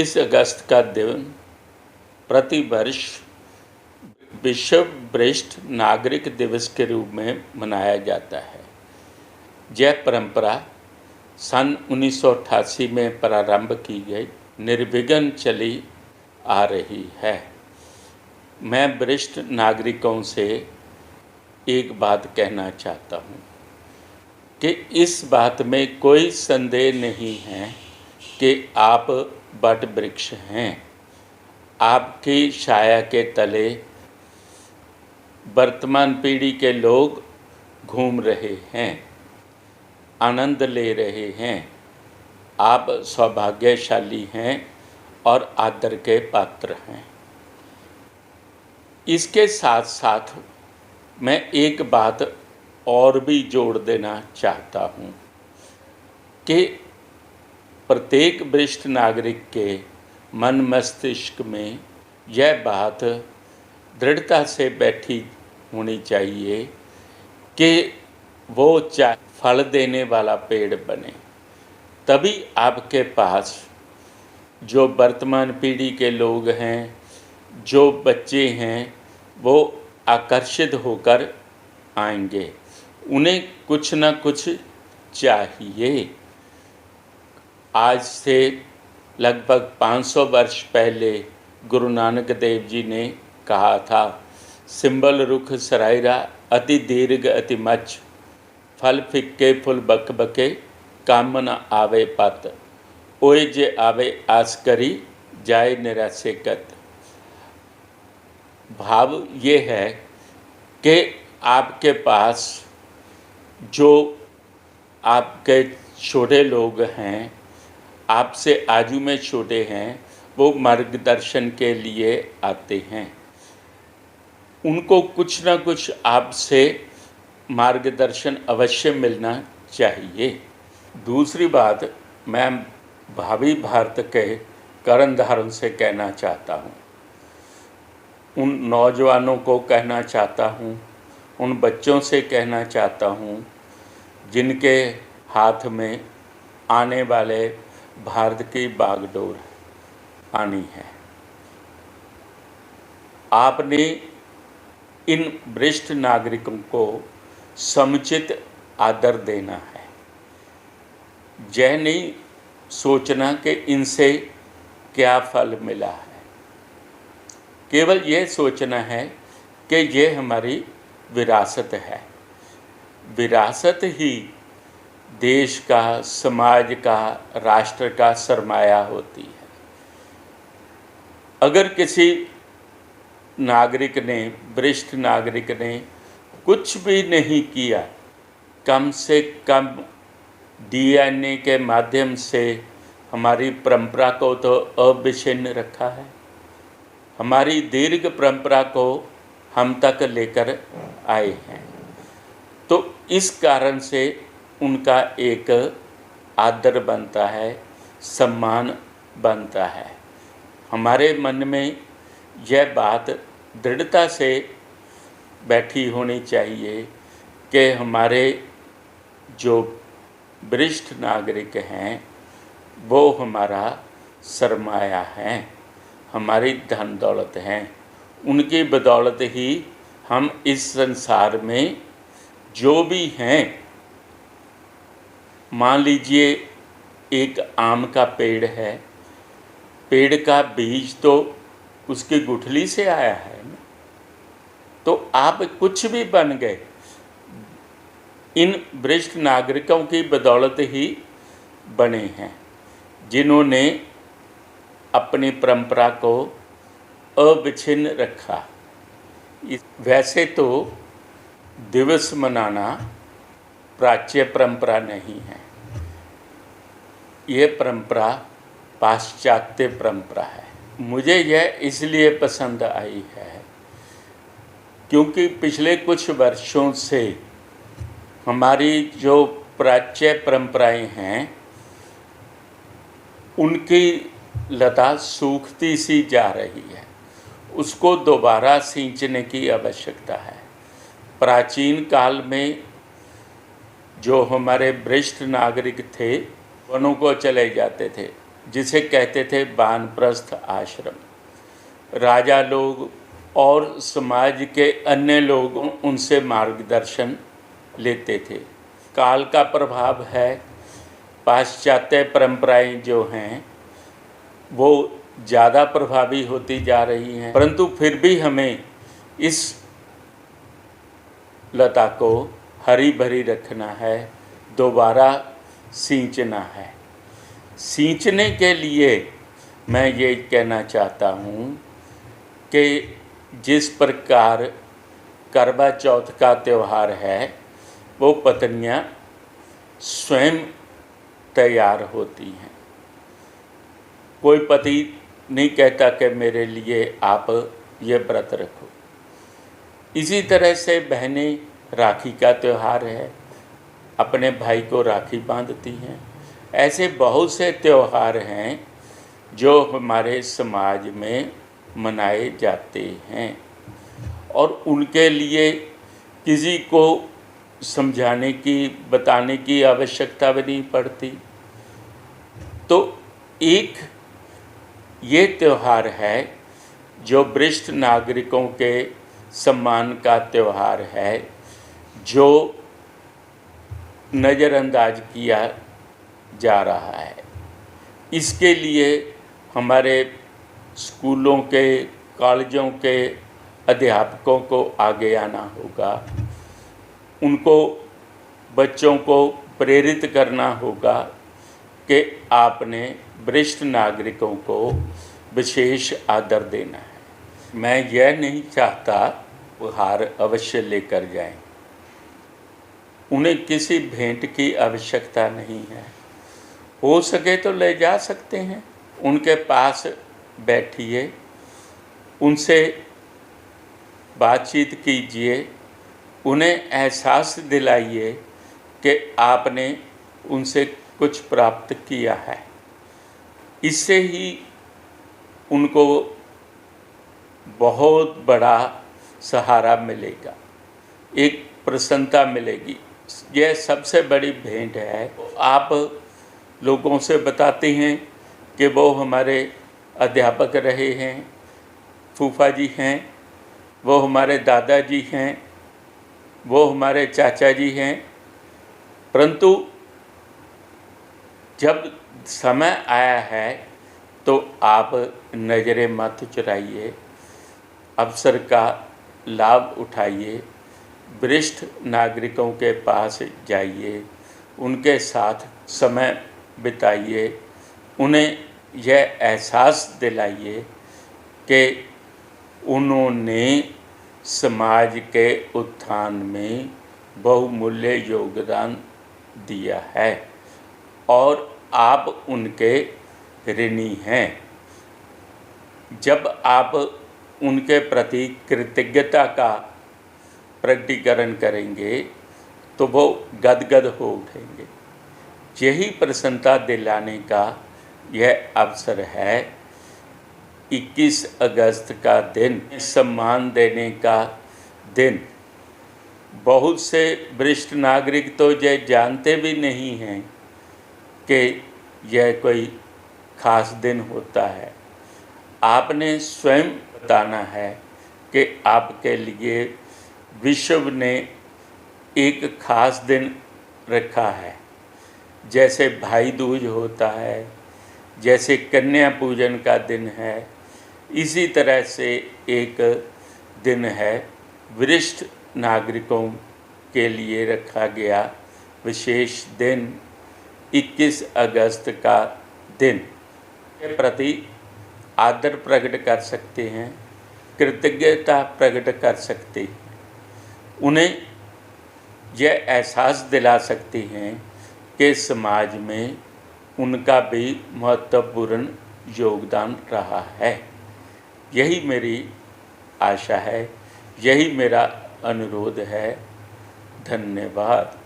इस अगस्त का दिन प्रतिवर्ष विश्व वरिष्ठ नागरिक दिवस के रूप में मनाया जाता है। यह परंपरा सन 1988 में प्रारंभ की गई, निर्विघ्न चली आ रही है। मैं वरिष्ठ नागरिकों से एक बात कहना चाहता हूँ कि इस बात में कोई संदेह नहीं है कि आप वट वृक्ष हैं। आपकी छाया के तले वर्तमान पीढ़ी के लोग घूम रहे हैं, आनंद ले रहे हैं। आप सौभाग्यशाली हैं और आदर के पात्र हैं। इसके साथ साथ मैं एक बात और भी जोड़ देना चाहता हूँ कि प्रत्येक वरिष्ठ नागरिक के मन मस्तिष्क में यह बात दृढ़ता से बैठी होनी चाहिए कि वो चाहे फल देने वाला पेड़ बने। तभी आपके पास जो वर्तमान पीढ़ी के लोग हैं, जो बच्चे हैं, वो आकर्षित होकर आएंगे। उन्हें कुछ न कुछ चाहिए। आज से लगभग 500 वर्ष पहले गुरु नानक देव जी ने कहा था, सिंबल रुख सरायरा अति दीर्घ अति मच, फल फिक्के फुल बक बके, काम न आवे पत, ओए जे आवे आस करी, जाए निराशे कत। भाव ये है कि आपके पास जो आपके छोटे लोग हैं, आपसे आयु में छोटे हैं, वो मार्गदर्शन के लिए आते हैं। उनको कुछ ना कुछ आपसे मार्गदर्शन अवश्य मिलना चाहिए। दूसरी बात मैं भावी भारत के कर्णधारों से कहना चाहता हूँ, उन नौजवानों को कहना चाहता हूँ, उन बच्चों से कहना चाहता हूँ जिनके हाथ में आने वाले भारत की बागडोर आनी है। आपने इन वरिष्ठ नागरिकों को समुचित आदर देना है। यह नहीं सोचना कि इनसे क्या फल मिला है। केवल यह सोचना है कि यह हमारी विरासत है। विरासत ही देश का, समाज का, राष्ट्र का सरमाया होती है। अगर किसी नागरिक ने, वरिष्ठ नागरिक ने कुछ भी नहीं किया, कम से कम डीएनए के माध्यम से हमारी परंपरा को तो अविच्छिन्न रखा है। हमारी दीर्घ परंपरा को हम तक लेकर आए हैं। तो इस कारण से उनका एक आदर बनता है, सम्मान बनता है। हमारे मन में यह बात दृढ़ता से बैठी होनी चाहिए कि हमारे जो वरिष्ठ नागरिक हैं वो हमारा सरमाया हैं, हमारी धन दौलत हैं। उनकी बदौलत ही हम इस संसार में जो भी हैं, मान लीजिए एक आम का पेड़ है, पेड़ का बीज तो उसकी गुठली से आया है ना, तो आप कुछ भी बन गए। इन वरिष्ठ नागरिकों की बदौलत ही बने हैं, जिन्होंने अपनी परंपरा को अविच्छिन्न रखा। वैसे तो दिवस मनाना प्राच्य परंपरा नहीं है, ये परंपरा पाश्चात्य परंपरा है। मुझे यह इसलिए पसंद आई है क्योंकि पिछले कुछ वर्षों से हमारी जो प्राच्य परंपराएं हैं उनकी लता सूखती सी जा रही है। उसको दोबारा सींचने की आवश्यकता है। प्राचीन काल में जो हमारे वरिष्ठ नागरिक थे, वनों को चले जाते थे, जिसे कहते थे वानप्रस्थ आश्रम। राजा लोग और समाज के अन्य लोग उनसे मार्गदर्शन लेते थे। काल का प्रभाव है, पाश्चात्य परंपराएं जो हैं वो ज़्यादा प्रभावी होती जा रही हैं, परंतु फिर भी हमें इस लता को हरी भरी रखना है, दोबारा सींचना है। सींचने के लिए मैं ये कहना चाहता हूँ कि जिस प्रकार करवा चौथ का त्यौहार है वो पत्नियाँ स्वयं तैयार होती हैं। कोई पति नहीं कहता कि मेरे लिए आप ये व्रत रखो। इसी तरह से बहनें, राखी का त्यौहार है, अपने भाई को राखी बांधती हैं। ऐसे बहुत से त्यौहार हैं जो हमारे समाज में मनाए जाते हैं और उनके लिए किसी को समझाने की, बताने की आवश्यकता भी नहीं पड़ती। तो एक ये त्यौहार है जो वरिष्ठ नागरिकों के सम्मान का त्यौहार है, जो नज़रअंदाज किया जा रहा है। इसके लिए हमारे स्कूलों के, कॉलेजों के अध्यापकों को आगे आना होगा। उनको, बच्चों को प्रेरित करना होगा कि आपने वरिष्ठ नागरिकों को विशेष आदर देना है। मैं यह नहीं चाहता उपहार अवश्य लेकर जाएं। उन्हें किसी भेंट की आवश्यकता नहीं है। हो सके तो ले जा सकते हैं, उनके पास बैठिए, उनसे बातचीत कीजिए, उन्हें एहसास दिलाइए कि आपने उनसे कुछ प्राप्त किया है। इससे ही उनको बहुत बड़ा सहारा मिलेगा, एक प्रसन्नता मिलेगी। यह सबसे बड़ी भेंट है। आप लोगों से बताते हैं कि वो हमारे अध्यापक रहे हैं, फूफा जी हैं, वो हमारे दादाजी हैं, वो हमारे चाचा जी हैं, परंतु जब समय आया है तो आप नज़रें मत चुराइए, अवसर का लाभ उठाइए, वरिष्ठ नागरिकों के पास जाइए, उनके साथ समय बिताइए, उन्हें यह एहसास दिलाइए कि उन्होंने समाज के उत्थान में बहुमूल्य योगदान दिया है और आप उनके ऋणी हैं। जब आप उनके प्रति कृतज्ञता का प्रकटीकरण करेंगे तो वो गदगद हो उठेंगे। यही प्रसन्नता दिलाने का यह अवसर है। 21 अगस्त का दिन सम्मान देने का दिन। बहुत से वरिष्ठ नागरिक तो ये जानते भी नहीं हैं कि यह कोई खास दिन होता है। आपने स्वयं बताना है कि आपके लिए विश्व ने एक खास दिन रखा है। जैसे भाई दूज होता है, जैसे कन्या पूजन का दिन है, इसी तरह से एक दिन है वरिष्ठ नागरिकों के लिए रखा गया विशेष दिन 21 अगस्त का दिन के प्रति आदर प्रकट कर सकते हैं, कृतज्ञता प्रकट कर सकते हैं, उन्हें यह एहसास दिला सकते हैं कि समाज में उनका भी महत्वपूर्ण योगदान रहा है। यही मेरी आशा है, यही मेरा अनुरोध है। धन्यवाद।